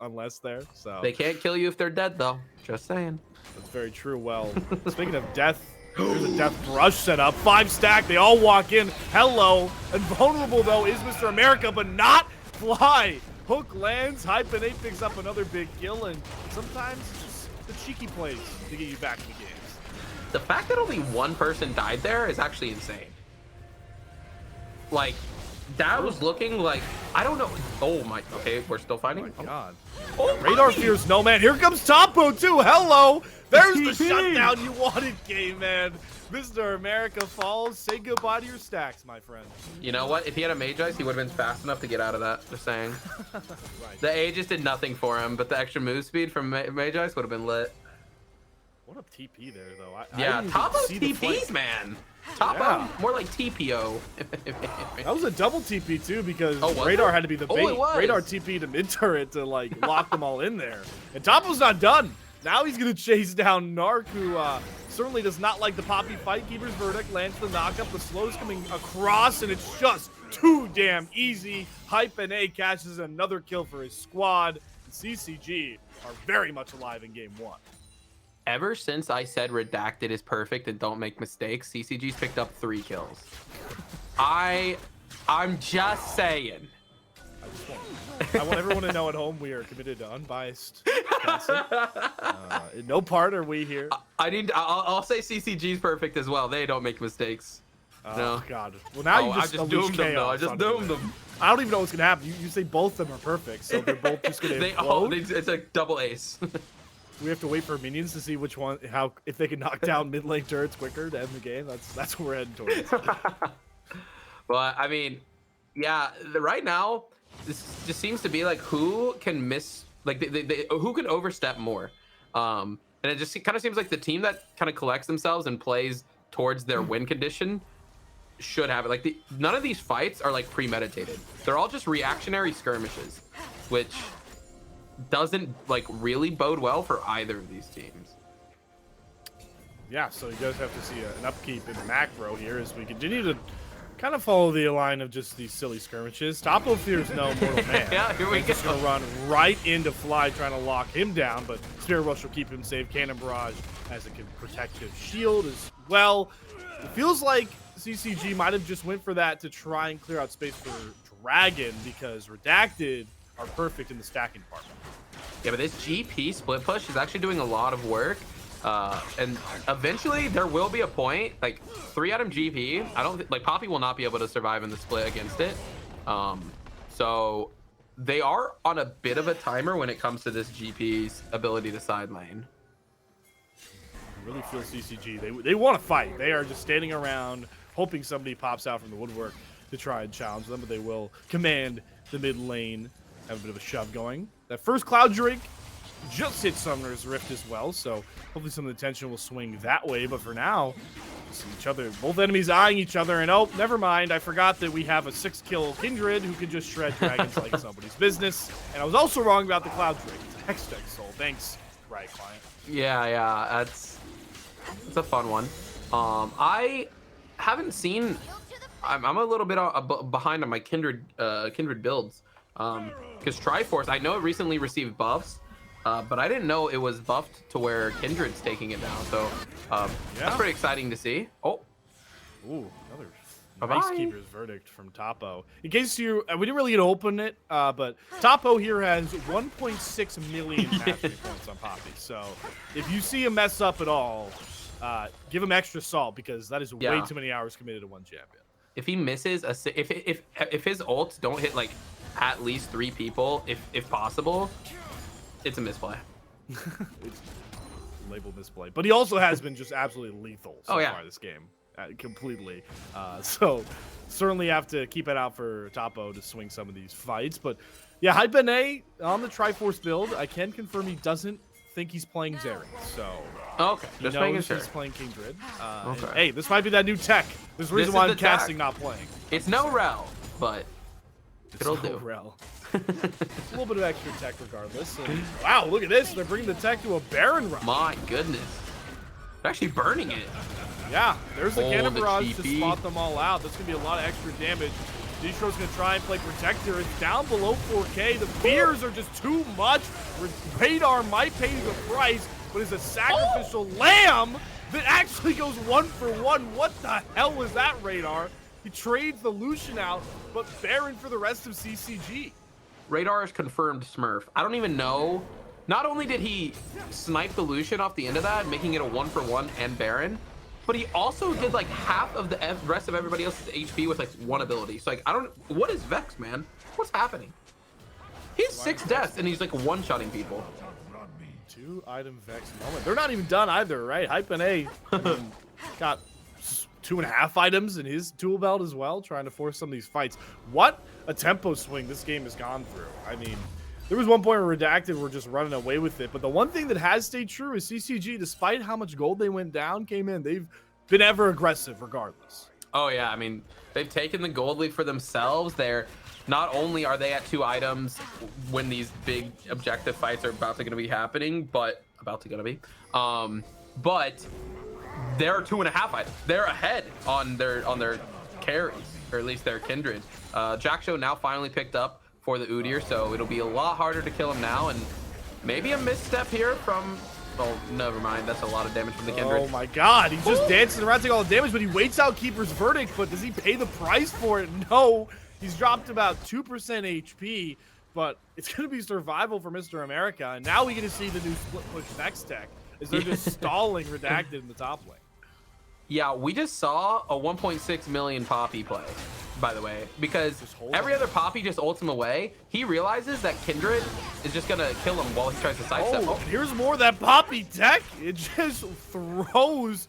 unless there. So they can't kill you if they're dead, though. Just saying. That's very true. Well, speaking of death, there's a death brush set up. 5 stack. They all walk in. Hello. Invulnerable though is Mr. America, but not Fly. Hook lands. Hyphen picks up another big kill, and sometimes it's just the cheeky plays to get you back in the games. The fact that only 1 person died there is actually insane. Like, that was looking like, I don't know. Oh my, okay, we're still fighting. Oh my god. Oh, Radar fears no man. Here comes Topo too. Hello. There's the shutdown you wanted, game man. Mr. America falls. Say goodbye to your stacks, my friend. You know what? If he had a Mage Ice, he would have been fast enough to get out of that. Just saying. Right. The Aegis did nothing for him, but the extra move speed from Mage Ice would have been lit. What a TP there, though. Yeah, Topo's TPs, man. Topo, more like TPO. That was a double TP, too, because Radar had to be the bait. Radar TP to mid-turret to, like, lock them all in there. And Topo's not done. Now he's going to chase down Narc, who certainly does not like the Poppy fight. Keeper's Verdict lands the knockup. The slow's coming across, and it's just too damn easy. Hyphen catches another kill for his squad. And CCG are very much alive in game 1. Ever since I said Redacted is perfect and don't make mistakes, CCG's picked up 3 kills. I'm just saying. I want everyone to know at home we are committed to unbiased casting. No part are we here. I'll say CCG's perfect as well. They don't make mistakes. Oh god. Well, now you just doomed them though. I just doomed them. I don't even know what's gonna happen. You say both of them are perfect, so they're both just gonna implode? It's a double ace. We have to wait for minions to see which one, if they can knock down mid lane turrets quicker to end the game. That's what we're heading towards. Well, I mean, yeah, right now this just seems to be like who can miss, like who can overstep more, and it just kind of seems like the team that kind of collects themselves and plays towards their win condition should have it. Like none of these fights are like premeditated. They're all just reactionary skirmishes, which doesn't like really bode well for either of these teams. Yeah, so you guys have to see an upkeep in the macro here as we continue to kind of follow the line of just these silly skirmishes. Topo fears no mortal man. Yeah, here we go. Just gonna run right into Fly, trying to lock him down, but Spirit Rush will keep him safe. Cannon Barrage as a protective shield as well. It feels like CCG might have just went for that to try and clear out space for Dragon, because Redacted are perfect in the stacking department. Yeah, but this GP split push is actually doing a lot of work. And eventually there will be a point, like 3-item GP, I don't think, like Poppy will not be able to survive in the split against it. So they are on a bit of a timer when it comes to this GP's ability to side lane. I really feel CCG, they want to fight. They are just standing around hoping somebody pops out from the woodwork to try and challenge them, but they will command the mid lane, have a bit of a shove going. That first Cloud Drake just hit Summoner's Rift as well, so hopefully some of the tension will swing that way. But for now, see each other, both enemies eyeing each other, and oh, never mind, I forgot that we have a 6-kill Kindred who can just shred dragons like it's nobody's business. And I was also wrong about the Cloud Drake. It's a Hextech Soul. Thanks, Riot Client. Yeah, it's a fun one. I haven't seen. I'm a little bit behind on my Kindred builds. Because Triforce, I know it recently received buffs. But I didn't know it was buffed to where Kindred's taking it down. So that's pretty exciting to see. Oh. Ooh, another nice Keeper's Verdict from Topo. In case we didn't really get to open it, but Topo here has 1.6 million mastery points on Poppy. So if you see him mess up at all, give him extra salt because that is way too many hours committed to one champion. If he misses if his ults don't hit like at least 3 people, if possible, it's a misplay. It's labeled misplay. But he also has been just absolutely lethal so far this game. Completely. So certainly have to keep it out for Topo to swing some of these fights. But yeah, Hypene on the Triforce build, I can confirm he doesn't think he's playing Zeri. So okay, he knows he's playing Kindred. Hey, this might be that new tech. There's a reason why I'm casting not playing. It's no Rel, but it'll do. Rel. A little bit of extra tech regardless. And, wow, look at this. They're bringing the tech to a Baron run. My goodness. They're actually burning it. Yeah, there's the Cannon Barrage to spot them all out. That's going to be a lot of extra damage. Distro's going to try and play Protector. It's down below 4K. The fears are just too much. Radar might pay the price, but it's a sacrificial lamb that actually goes 1-for-1. What the hell was that, Radar? He trades the Lucian out, but Baron for the rest of CCG. Radar is confirmed Smurf. I don't even know. Not only did he snipe the Lucian off the end of that, making it a 1-for-1 and Baron, but he also did like half of the rest of everybody else's HP with like 1 ability. So like, what is Vex, man? What's happening? He has 6 deaths and he's like one-shotting people. 2-item Vex moment. They're not even done either, right? Hypene got 2.5 items in his tool belt as well, trying to force some of these fights. What a tempo swing this game has gone through. I mean, there was one point where Redacted were just running away with it, but the one thing that has stayed true is CCG, despite how much gold they went down, came in. They've been ever aggressive regardless. Oh yeah, I mean, they've taken the gold lead for themselves. Not only are they at 2 items when these big objective fights are about to be happening, but but they're 2.5 items. They're ahead on their carries, or at least their Kindred. Jackshow now finally picked up for the Udyr, so it'll be a lot harder to kill him now, and maybe a misstep here from. Oh, never mind. That's a lot of damage from the Kindred. Oh my God, he's just dancing around, taking all the damage, but he waits out Keeper's Verdict. But does he pay the price for it? No. He's dropped about 2% HP, but it's going to be survival for Mr. America. And now we get to see the new split push Vex tech as they're just stalling Redacted in the top lane. Yeah, we just saw a 1.6 million Poppy play, by the way, because every other Poppy just ults him away. He realizes that Kindred is just going to kill him while he tries to sidestep. Oh, here's more of that Poppy tech. It just throws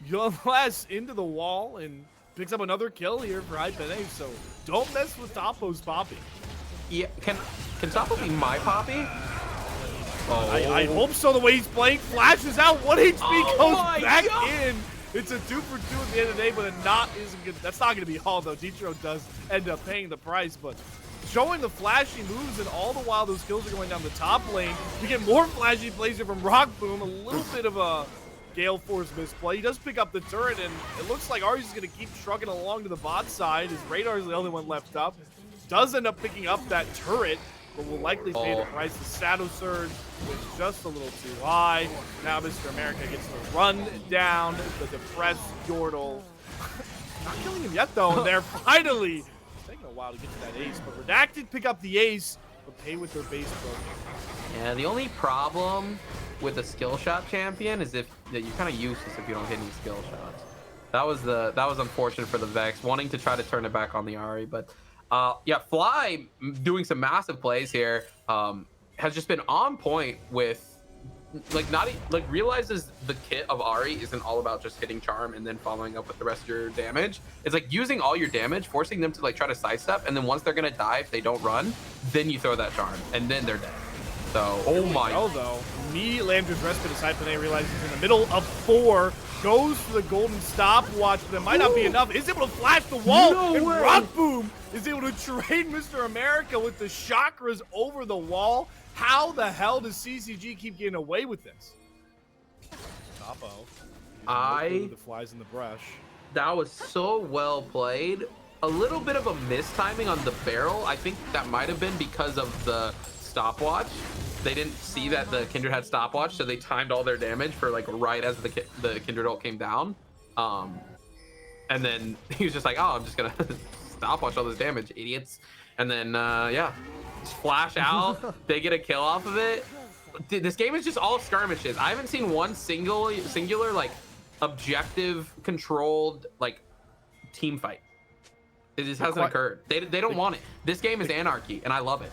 Youngless into the wall and picks up another kill here for Hypene. So don't mess with Topo's Poppy. Yeah, can Topo be my Poppy? Oh. I hope so. The way he's playing, flashes out. 1 HP goes back in. It's a 2-for-2 at the end of the day, but a knot isn't good. That's not going to be all, though. Ditro does end up paying the price, but showing the flashy moves, and all the while those kills are going down the top lane. We get more flashy plays here from Rock Boom. A little bit of a Gale Force misplay. He does pick up the turret, and it looks like Ari's going to keep shrugging along to the bot side. His Radar's the only one left up. Does end up picking up that turret, but will likely pay the price. The Shadow Surge was just a little too high. Now Mr. America gets to run down the depressed Yordle. Not killing him yet, though, and they're finally taking a while to get to that ace. But Redacted pick up the ace, but pay with their base broken. Yeah, the only problem with a skill shot champion is that you're kind of useless if you don't hit any skill shots. That was unfortunate for the Vex, wanting to try to turn it back on the Ahri, but yeah, Fly doing some massive plays here, has just been on point with realizes the kit of Ahri isn't all about just hitting charm and then following up with the rest of your damage. It's like using all your damage, forcing them to like try to sidestep, and then once they're gonna die if they don't run, then you throw that charm and then they're dead. So, oh my. Oh, though. Immediate Lambda's respite as Hyphen realizes he's in the middle of 4. Goes for the golden stopwatch, but it might not be enough. Is able to flash the wall, No and way. Rock Boom is able to trade Mr. America with the chakras over the wall. How the hell does CCG keep getting away with this? Topo. The flies in the brush. That was so well played. A little bit of a mistiming on the barrel. I think that might have been because of the stopwatch. They didn't see that the Kindred had stopwatch, so they timed all their damage for like right as the Kindred ult came down. And then he was just like, oh, I'm just gonna stopwatch all this damage, idiots. And then yeah, just flash out. They get a kill off of it. Dude, this game is just all skirmishes. I haven't seen one singular like objective controlled like team fight. It just hasn't occurred. They don't want it. This game is anarchy, and I love it.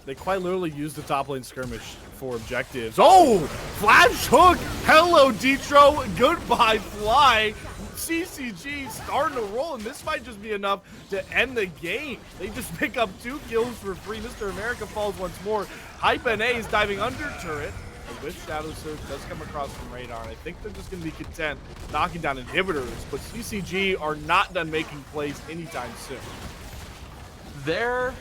They quite literally used the top lane skirmish for objectives. Oh, flash hook. Hello, Detro. Goodbye, Fly. CCG starting to roll, and this might just be enough to end the game. They just pick up 2 kills for free. Mr. America falls once more. Hype NA is diving under turret. I wish Shadow Surge does come across from radar, and I think they're just going to be content knocking down inhibitors, but CCG are not done making plays anytime soon. There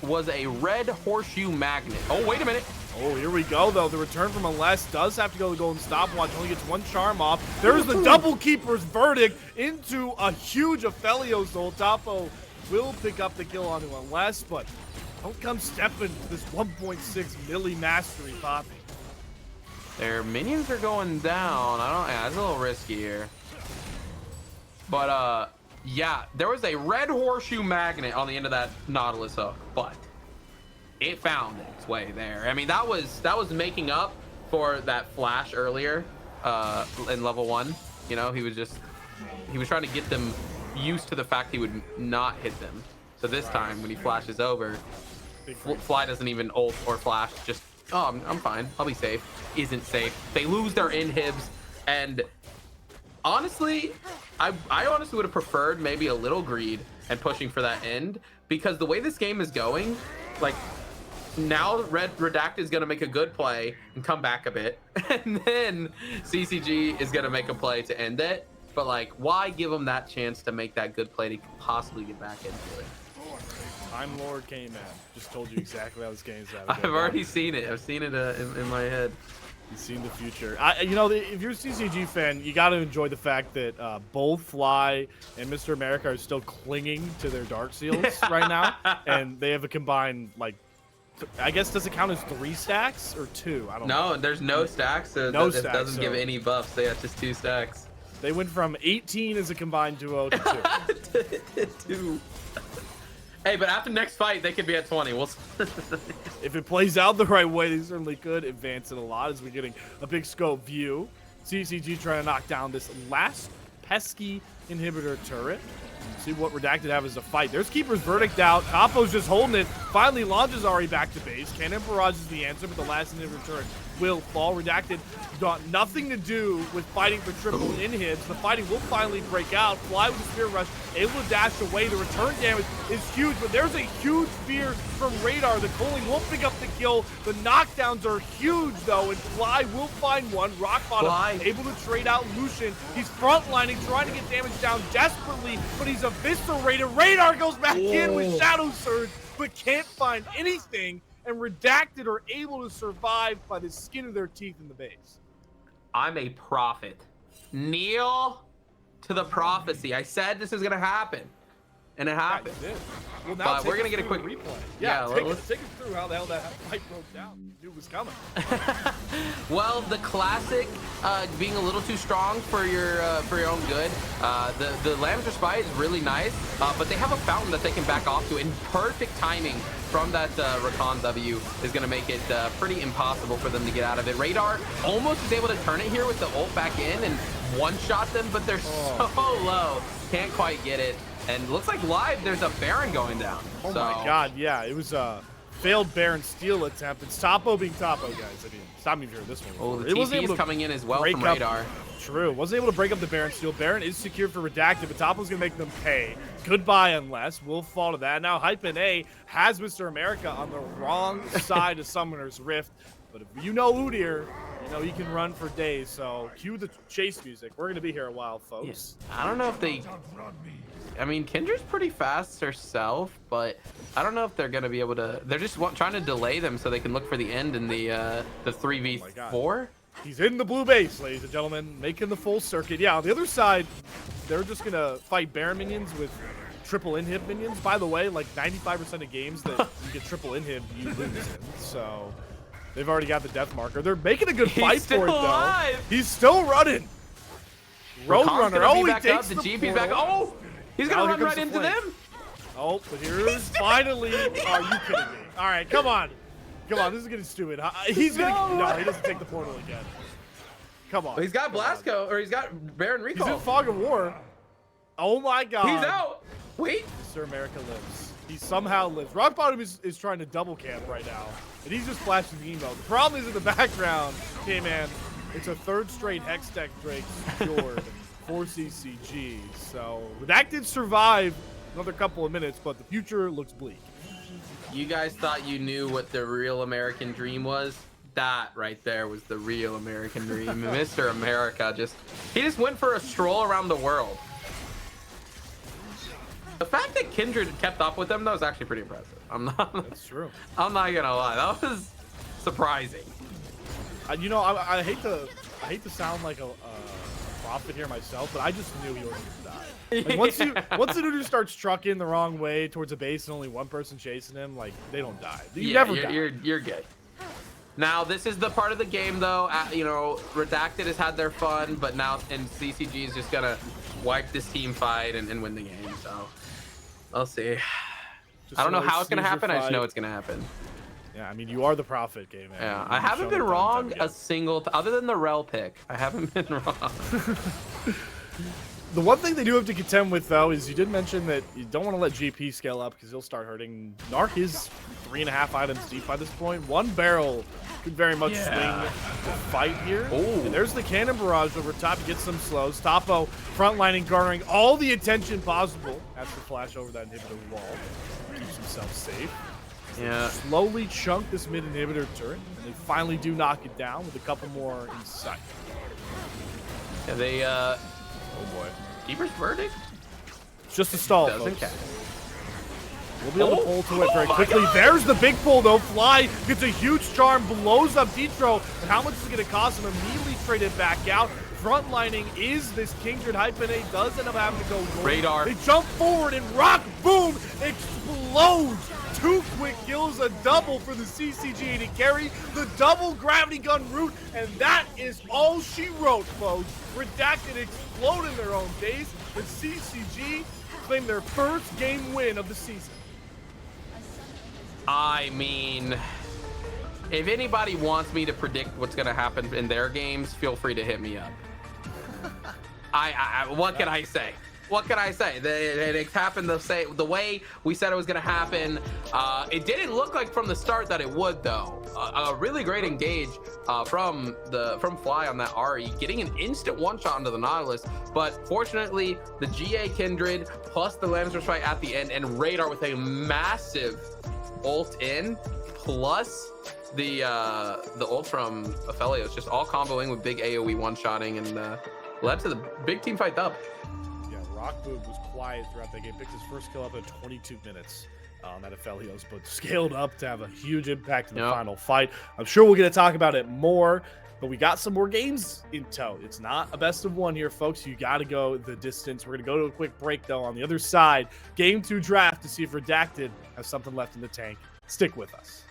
was a red horseshoe magnet. Oh, wait a minute. Oh, here we go, though. The return from Aless does have to go to the golden stopwatch. Only gets 1 charm off. There's the double keeper's verdict into a huge Aphelios. So Topo will pick up the kill onto Aless, but don't come stepping to this 1.6 milli mastery Poppy. Their minions are going down. Yeah, it's a little risky here. But yeah, there was a red horseshoe magnet on the end of that Nautilus hook, but it found its way there. I mean, that was making up for that flash earlier in level 1. You know, he was trying to get them used to the fact he would not hit them. So this time when he flashes over, Fly doesn't even ult or flash, just, oh, I'm fine, I'll be safe. Isn't safe. They lose their inhibs, and honestly, I honestly would have preferred maybe a little greed and pushing for that end, because the way this game is going, like, now Redacted is going to make a good play and come back a bit, and then CCG is going to make a play to end it. But, like, why give them that chance to make that good play to possibly get back into it? Time Lord came in. Just told you exactly how this game's at. I've already seen it. I've seen it in my head. You've seen the future. You know, if you're a CCG fan, you got to enjoy the fact that both Fly and Mr. America are still clinging to their Dark Seals right now, and they have a combined, like, I guess, does it count as 3 stacks or 2? I don't know. No, there's no stacks. So no it stacks, doesn't give any buffs. So yeah, it's just 2 stacks. They went from 18 as a combined duo to 2. 2. Hey, but after next fight, they could be at 20. We'll If it plays out the right way, they certainly could advance it a lot as we're getting a big scope view. CCG trying to knock down this last pesky inhibitor turret. See what Redacted have as a fight. There's Keeper's Verdict out. Topo's just holding it. Finally, launches Ari back to base. Cannon Barrage is the answer, but the last inhibitor turret will fall. Redacted got nothing to do with fighting for triple inhibs. The fighting will finally break out. Fly with the Spear Rush, able to dash away. The return damage is huge, but there's a huge fear from Radar. The Coling won't pick up the kill. The knockdowns are huge, though, and Fly will find one. Rock Bottom able to trade out Lucian. He's frontlining, trying to get damage down desperately, but he's eviscerated. Radar goes back in with Shadow Surge, but can't find anything, and Redacted are able to survive by the skin of their teeth in the base. I'm a prophet. Kneel to the prophecy. I said this is going to happen, and it happened. Yeah, well, now but we're going to get a quick replay. Let's take us through how the hell that fight broke down. Knew it was coming. Well, the classic being a little too strong for your own good. The Lamb's Respite is really nice, but they have a fountain that they can back off to, and perfect timing from that Rakan W is going to make it pretty impossible for them to get out of it. Radar almost is able to turn it here with the ult back in and one-shot them, but they're so low. Can't quite get it. And looks like live there's a Baron going down. Oh my god, yeah. It was failed Baron steal attempt. It's Topo being Topo, guys. I mean, stop me if you're this one. Oh, the It wasn't TP able is to coming in as well break from up- Radar. True. Wasn't able to break up the Baron steal. Baron is secured for Redacted, but Topo's going to make them pay. Goodbye unless. We'll fall to that. Now, Hype and A has Mr. America on the wrong side of Summoner's Rift. But if you know Udyr, you know he can run for days. So cue the chase music. We're going to be here a while, folks. I don't know if they... I mean, Kindred's pretty fast herself, but I don't know if they're going to be able to... They're just trying to delay them so they can look for the end in the 3v4. He's in the blue base, ladies and gentlemen, making the full circuit. Yeah, on the other side, they're just going to fight Baron minions with triple inhib minions. By the way, like 95% of games that you get triple inhib, you lose in. So they've already got the death marker. They're making a good fight for it, though. He's still running. Roadrunner. Oh, he takes the GP's back. Oh, he's going to run right into them. Oh, but here's finally. Are you kidding me? All right, come on. Come on, this is getting stupid. He's gonna. No, he doesn't take the portal again. Come on. Well, he's got Blasco, or he's got Baron Recall. He's in Fog of War. Oh my God. He's out. Wait. Mr. America lives. He somehow lives. Rock Bottom is trying to double camp right now, and he's just flashing the email. The problem is in the background. Hey man, it's a third straight Hextech Drake secured for CCG. So Redacted survived another couple of minutes, but the future looks bleak. You guys thought you knew what the real American dream was? That right there was the real American dream. Mr. America he just went for a stroll around the world. The fact that Kindred kept up with them, though, is actually pretty impressive. That's true. I'm not gonna lie, that was surprising. You know, I hate to sound like a prophet here myself, but I just knew he wasn't gonna die. Like, once the dude starts trucking the wrong way towards a base and only one person chasing him, like they don't die. You never die. You're good. Now this is the part of the game, though. You know, Redacted has had their fun, but now CCG is just gonna wipe this team fight and win the game. So I'll see. I don't know how it's gonna happen. I just know it's gonna happen. Yeah, I mean, you are the prophet, game man. Yeah, I haven't been wrong a single other than the Rel pick. I haven't been wrong. The one thing they do have to contend with, though, is you did mention that you don't want to let GP scale up because he'll start hurting. Narc is 3.5 items deep by this point. One barrel could very much swing the fight here. Ooh. And there's the cannon barrage over top. Gets some slows. Topo frontlining, garnering all the attention possible. Has to flash over that inhibitor wall. Keeps himself safe. Yeah. Slowly chunk this mid inhibitor turret, and they finally do knock it down with a couple more in sight. Yeah, they Oh boy. Keeper's Verdict? It's just a stall, Doesn't folks. count. We'll be able to pull to it very my quickly. God. There's the big pull, though. Fly gets a huge charm, blows up Detro. And how much is it going to cost him? Immediately traded back out. Frontlining is this Kindred Hype, and it does end up having to go gold. Radar. They jump forward, and Rock Boom explodes. 2 quick kills, a double for the CCG to carry the double gravity gun route, and that is all she wrote, folks. Redacted explode in their own base, and CCG claim their first game win of the season. I mean, if anybody wants me to predict what's going to happen in their games, feel free to hit me up. What can I say? What can I say? It happened the way we said it was going to happen. It didn't look like from the start that it would, though. A really great engage from Fly on that RE, getting an instant one-shot onto the Nautilus. But fortunately, the GA Kindred plus the Lambsdorff fight at the end, and Radar with a massive ult in, plus the ult from Aphelios, just all comboing with big AoE one-shotting, and led to the big team fight up. Rockboom was quiet throughout that game. Picked his first kill up in 22 minutes at Aphelios, but scaled up to have a huge impact in the final fight. I'm sure we're going to talk about it more, but we got some more games in tow. It's not a best of one here, folks. You got to go the distance. We're going to go to a quick break, though. On the other side, Game 2 draft to see if Redacted has something left in the tank. Stick with us.